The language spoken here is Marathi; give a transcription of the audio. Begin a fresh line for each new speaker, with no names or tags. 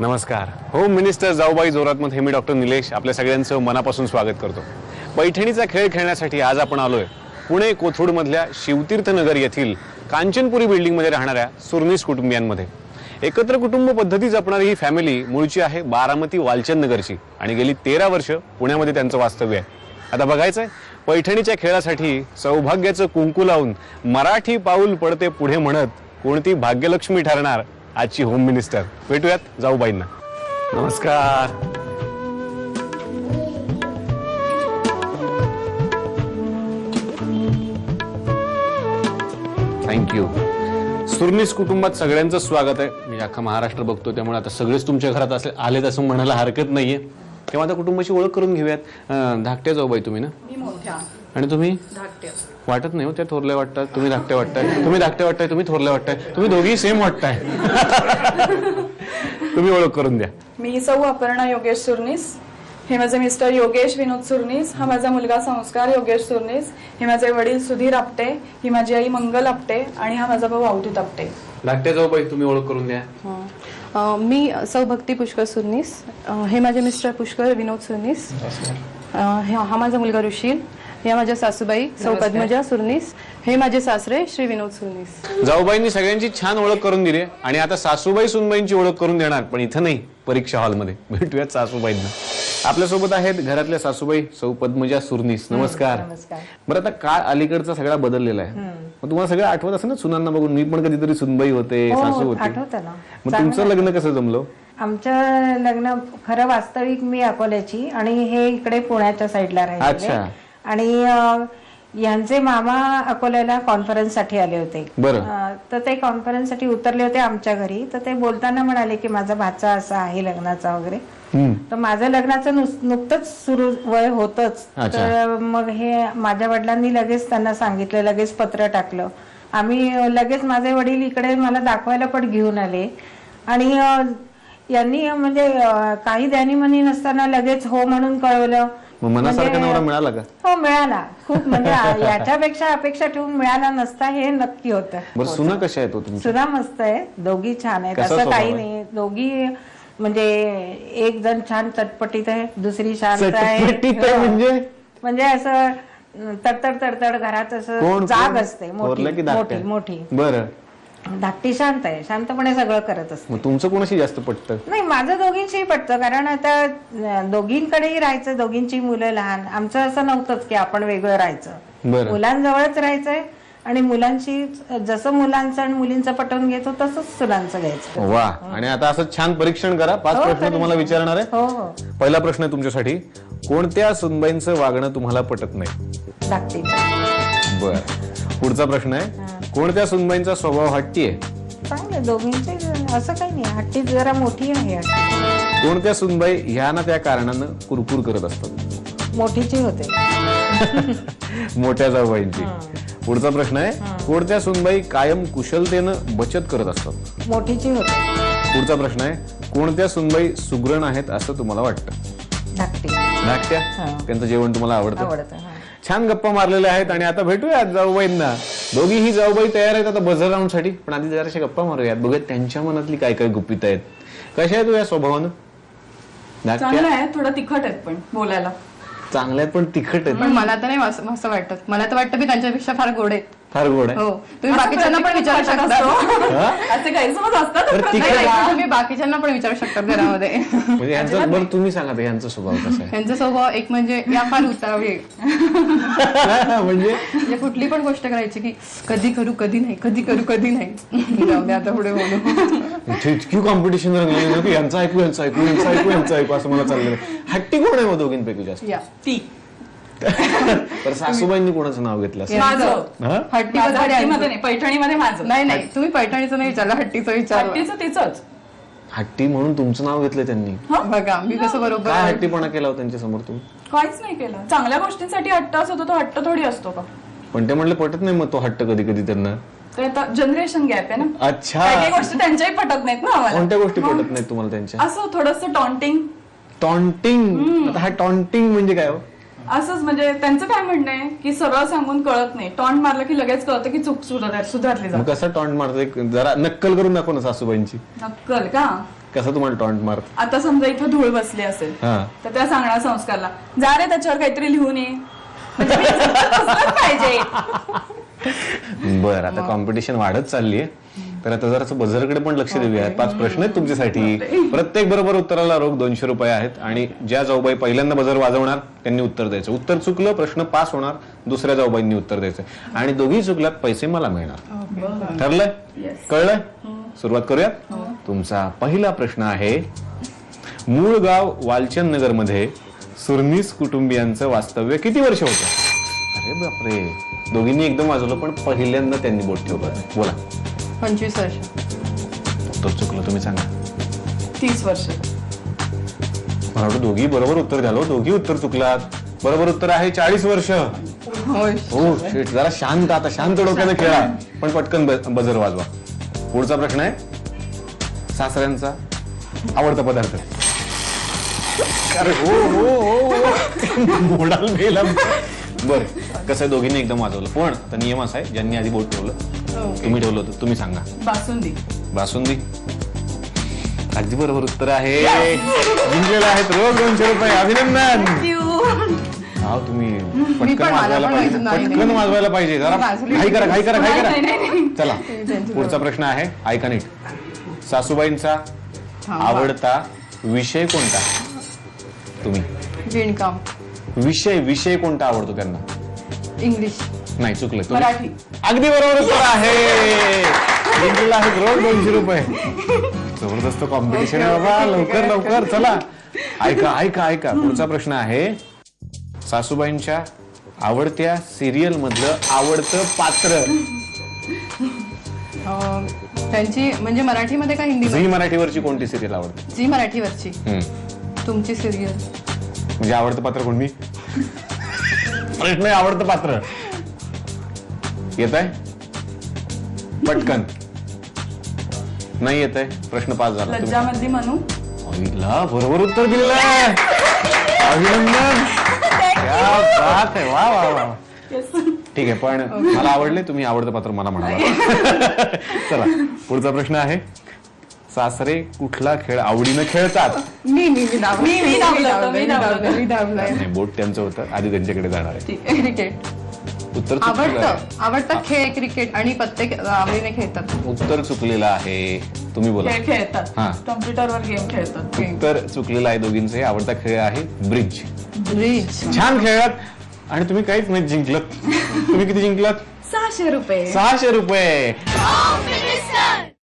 नमस्कार. होम मिनिस्टर जाऊबाई जोरातमध्ये मी डॉक्टर निलेश आपल्या सगळ्यांचं मनापासून स्वागत करतो. पैठणीचा खेळ खेळण्यासाठी आज आपण आलोय पुणे कोथरूडमधल्या शिवतीर्थनगर येथील कांचनपुरी बिल्डिंगमध्ये राहणाऱ्या सुर्नीस कुटुंबियांमध्ये. एकत्र कुटुंब पद्धती जपणारी ही फॅमिली मूळची आहे बारामती वालचंद नगरची आणि गेली 13 वर्ष पुण्यामध्ये त्यांचं वास्तव्य आहे. आता बघायचंय पैठणीच्या खेळासाठी सौभाग्याचं कुंकू लावून मराठी पाऊल पडते पुढे म्हणत कोणती भाग्यलक्ष्मी ठरणार आजची होम मिनिस्टर. भेटूयात जाऊबाईंना. नमस्कार. थँक्यू. सुर्नीस कुटुंबात सगळ्यांचं स्वागत आहे. मी अख्खा महाराष्ट्र बघतो त्यामुळे आता सगळेच तुमच्या घरात आलेत असं म्हणायला हरकत नाहीये. तेव्हा आता कुटुंबाची ओळख करून घेऊयात. धाकट्या जाऊबाई तुम्ही ना?
मी मोठ्या.
आणि तुम्ही?
धाकट्या.
वाटत नाही हो त्या थोरल्या वाटतात. तुम्ही धाकट्या वाटताय. तुम्ही धाकट्या वाटताय. तुम्ही थोरल्या वाटताय. तुम्ही दोघी सेम वाटताय. तुम्ही ओळख करून द्या.
मी सौ अपर्णा योगेश सुर्नीस. हे माझे मिस्टर योगेश विनोद सुर्नीस. हा माझा मुलगा संस्कार योगेश सुर्नीस. हे माझे वडील सुधीर आपटे. ही माझी आई मंगल आपटे आणि हा माझा भाऊ अवधूत आपटे.
धाकट्या जाऊबाई तुम्ही ओळख करून द्या.
मी सौ भक्ती पुष्कर सुर्नीस. हे माझे मिस्टर पुष्कर विनोद सुर्नीस. हा माझा मुलगा ऋषील. या माझ्या सासूबाई सौ पद्मजा सुर्नीस. हे माझे सासरे श्री विनोद सुर्नीस.
जाऊबाईंनी सगळ्यांची छान ओळख करून दिली आणि आता सासूबाई सुनबाईंची ओळख करून देणार, पण इथं नाही, परीक्षा हॉलमध्ये. भेटूयात सासूबाईंना. आपल्यासोबत आहेत घरातल्या सासूबाई सौ पद्मजा सुर्नीस. नमस्कार. बरं, आता काळ अलीकडचा सगळा बदललेला आहे. मग तुम्हाला सगळं आठवत असेल ना सुनांना बघून? मी पण कधीतरी सुनबाई होते, सासू होते. मग तुमचं लग्न कसं जमलं?
आमचं लग्न खरं वास्तविक मी अकोल्याची आणि हे इकडे पुण्याच्या साईडला राहिले. आणि यांचे मामा अकोल्याला कॉन्फरन्स साठी आले होते. तर ते कॉन्फरन्स साठी उतरले होते आमच्या घरी. तर ते बोलताना म्हणाले की माझा भाचा असा आहे लग्नाचा वगैरे. तर माझं लग्नाचं नुकतंच सुरू वय होतच. तर मग हे माझ्या वडिलांनी लगेच त्यांना सांगितलं, लगेच पत्र टाकलं. आम्ही लगेच माझे वडील इकडे मला दाखवायला पण घेऊन आले आणि यांनी म्हणजे काही द्यानी नसताना लगेच हो म्हणून कळवलं.
मनासारखा नवरा मिळाला का?
हो, मिळाला. खूप म्हणजे याच्यापेक्षा अपेक्षा ठेवून मिळाला नसता हे नक्की होतं.
बरं, सुना कशा आहे तो तुमची?
सुना मस्त आहे. दोघी छान आहेत, असं काही नाही. दोघी म्हणजे एक जण छान चटपटीत आहे, दुसरी शांत आहे. म्हणजे असं तडतड घरात असं जाग असते मोठी मोठी.
बरं.
धाकटी शांत आहे, शांतपणे सगळं करत असते.
मग तुमचं कोणाशी जास्त पटतं?
नाही, माझं दोघींशीही पटतं. कारण आता दोघींकडेही राहायचं, दोघींची मुलं लहान. आमचं असं नव्हतंच की आपण वेगळं राहायचं. मुलांजवळच राहायचंय आणि मुलांशी जसं मुलांचं आणि मुलींचं पटवून घेतो तसंच सुलांचं घ्यायचं.
वा. आणि आता असं छान परीक्षण करा. 5 प्रश्न तुम्हाला विचारणार आहे.
हो.
पहिला प्रश्न आहे तुमच्यासाठी. कोणत्या सुनबाईंचं वागणं तुम्हाला पटत नाही?
धाकटीचं.
बर. पुढचा प्रश्न आहे. कोणत्या सुनबाईंचा स्वभाव हट्टी आहे?
चांगलं, दोघींचे असं काही नाही. हट्टी जरा मोठी आहे.
कोणत्या सुनबाई ह्या ना त्या कारणानं कुरकुर करत असतात?
मोठीची होते.
मोठ्या जाऊबाईंची. पुढचा प्रश्न आहे. कोणत्या सुनबाई कायम कुशलतेनं बचत करत असतात?
मोठीची होते.
पुढचा प्रश्न आहे. कोणत्या सुनबाई सुगरण आहेत असं तुम्हाला वाटतं?
धाकटी.
धाकट्या. त्यांचं जेवण तुम्हाला आवडतं?
हा.
छान गप्पा मारलेल्या आहेत आणि आता भेटूयात जाऊबाईंना. दोघीही जाऊबाई तयार आहेत आता बझर राऊंड साठी. पण आधी जराशा गप्पा मारूयात, बघत त्यांच्या मनातली काय काय गुपित आहेत. कशा आहे तुझ्या स्वभावानं?
चांगलं आहे, थोडं तिखट आहेत पण बोलायला.
चांगल्या पण तिखट आहेत.
पण मला तर नाही असं वाटत. मला तर वाटतं मी त्यांच्यापेक्षा फार गोड आहे.
फार गोड आहे.
हो, तुम्ही बाकीच्यांना पण विचारू शकता.
असे गैरसमज असतात.
तुम्ही बाकीच्यांना पण विचारू शकता घरामध्ये.
म्हणजे यांचं बरं तुम्ही सांगा यांचा स्वभाव कसा आहे?
यांचा स्वभाव एक म्हणजे या फार उतावळी.
म्हणजे
कुठली पण गोष्ट करायची की कधी करू कधी नाही, कधी करू कधी नाही. जाऊ दे आता पुढे बोलू.
इतकी कॉम्पिटिशन रंगलेली की यांचं ऐकू यांचं ऐकू यांचं ऐकू यांचं ऐकू असं मला चाललेलं. हट्टी कोण आहे मग दोघींपैकी जास्त?
ती.
तर सासूबाईंनी कोणाचं नाव घेतलं?
माझं. हट्टीमध्ये पैठणीमध्ये माझं.
नाही, तुम्ही पैठणीचं नाही विचारलं, हट्टीचं विचारलं.
हट्टीचं तिचंच.
हट्टी म्हणून तुमचं नाव घेतलं त्यांनी?
बघा मी कसं बरोबर.
काय हट्टीपणा केला त्यांच्या समोर तुम्ही?
काहीच नाही केलं. चांगल्या गोष्टींसाठी हट्ट असतो, तो हट्ट थोडी असतो का?
पण ते म्हणले पटत नाही मग तो हट्ट कधी कधी त्यांना.
तर आता जनरेशन गॅप आहे ना.
अच्छा.
काही गोष्टी त्यांच्याही पटत नाहीत ना आम्हाला.
कोणत्या गोष्टी पटत नाहीत तुम्हाला त्यांच्या?
असं थोडंसं टॉन्टिंग.
टॉन्टिंग. आता हा टॉन्टिंग म्हणजे काय हो?
असंच म्हणजे त्यांचं काय म्हणणं आहे की सरळ सांगून कळत नाही, टॉन्ट मारलं की लगेच कळतं की चूक सुधारली
मग
जाते.
कसं टॉन्ट मारतो? जरा नक्कल करून दाखव ना सासूबाईंची.
नक्कल का?
कसं तुम्हाला टॉन्ट मारत?
आता समजा इथं धूळ बसली असेल
हा.
तर त्या सांगणार संस्कारला, जा रे त्याच्यावर काहीतरी लिहून ये. म्हणजे मी पुस्तक पाहिजे.
बर, आता कॉम्पिटिशन वाढत चाललीये, तर आता जरा बझरकडे पण लक्ष देऊया. 5 प्रश्न आहेत तुमच्यासाठी. प्रत्येक बरोबर उत्तराला रोख 200 रुपये आहेत आणि ज्या जाऊबाई पहिल्यांदा बझर वाजवणार त्यांनी उत्तर द्यायचं. उत्तर चुकलं प्रश्न पास होणार, दुसऱ्या जाऊबाईंनी उत्तर द्यायचं आणि दोघी चुकल्यात पैसे मला मिळणार. ठरलंय? कळलंय? सुरुवात करूया. तुमचा पहिला प्रश्न आहे, मूळ गाव वालचंद नगर मध्ये सुरनीस कुटुंबियांचं वास्तव्य किती वर्ष होतं? अरे बापरे, दोघींनी एकदम वाजवलं पण पहिल्यांदा त्यांनी बोट ठेवलं. बोला.
25 वर्ष.
उत्तर चुकलं, तुम्ही सांगा.
30 वर्ष.
मला वाटतं दोघी बरोबर उत्तर द्यालो. दोघी उत्तर चुकलात. बरोबर उत्तर आहे 40 वर्ष. हो शिट, जरा शांत, आता शांत डोक्यानं खेळा पण पटकन बजर वाजवा. पुढचा प्रश्न आहे, सासऱ्यांचा आवडता पदार्थ. अरे हो हो हो, मोडाल मेला. बर, कसं आहे, दोघींनी एकदम वाजवलं पण आता नियम असा आहे, ज्यांनी आधी बोट ठेवलं, तुम्ही ठेवलं होतं, तुम्ही सांगा.
बासुंदी.
बासुंदी. अगदी बरोबर उत्तर आहे. जिंकलेला आहेत रोख 200 रुपये. अभिनंदन. हा, तुम्ही पटकन वाजवायला पाहिजे, पटकन वाजवायला पाहिजे. जरा घाई करा, घाई करा, घाई करा. चला, पुढचा प्रश्न आहे, ऐका नीट. सासूबाईंचा आवडता विषय कोणता? तुम्ही.
विणकाम.
विषय कोणता आवडतो त्यांना?
इंग्लिश.
नाही, चुकलं.
मराठी.
अगदी बरोबर उत्तर आहे. जिंकलेला आहे रोख 200 रुपये. जबरदस्त कॉम्पिटिशन आहे बाबा. लवकर लवकर चला. ऐका ऐका ऐका, पुढचा प्रश्न आहे, सासूबाईंच्या आवडत्या सिरियल मधलं आवडतं पात्र.
त्यांची म्हणजे मराठीमध्ये का हिंदी?
झी मराठीवरची कोणती सिरियल आवडते?
जी मराठीवरची. तुमची सिरियल.
म्हणजे आवडतं पात्र कोण? मी. प्रश्न आहे, आवडतं पात्र येत आहे पटकन? नाही येत आहे. प्रश्न पास झाला.
लज्जामधी म्हणू.
बरोबर उत्तर दिलेलं आहे. अभिनंदन. क्या बात आहे. वा वा वा. ठीक आहे, पण मला आवडले. तुम्ही आवडतं पात्र मला म्हणाला. चला, पुढचा प्रश्न आहे, सासरे कुठला खेळ आवडीनं खेळतात? नाही, बोट त्यांचं होतं, आधी त्यांच्याकडे जाणार आहे.
क्रिकेट.
उत्तर
आवडतं खेळ क्रिकेट आणि प्रत्येक आवडीने खेळतात.
उत्तर चुकलेलं आहे. तुम्ही बोला.
खेळ खेळतात.
हा.
कॉम्प्युटरवर गेम खेळतात.
उत्तर चुकलेलं आहे दोघींचे. आवडता खेळ आहे ब्रिज.
ब्रिज.
छान खेळलात आणि तुम्ही काहीच नाही जिंकलात. तुम्ही किती जिंकलात?
600 रुपये.
600 रुपये.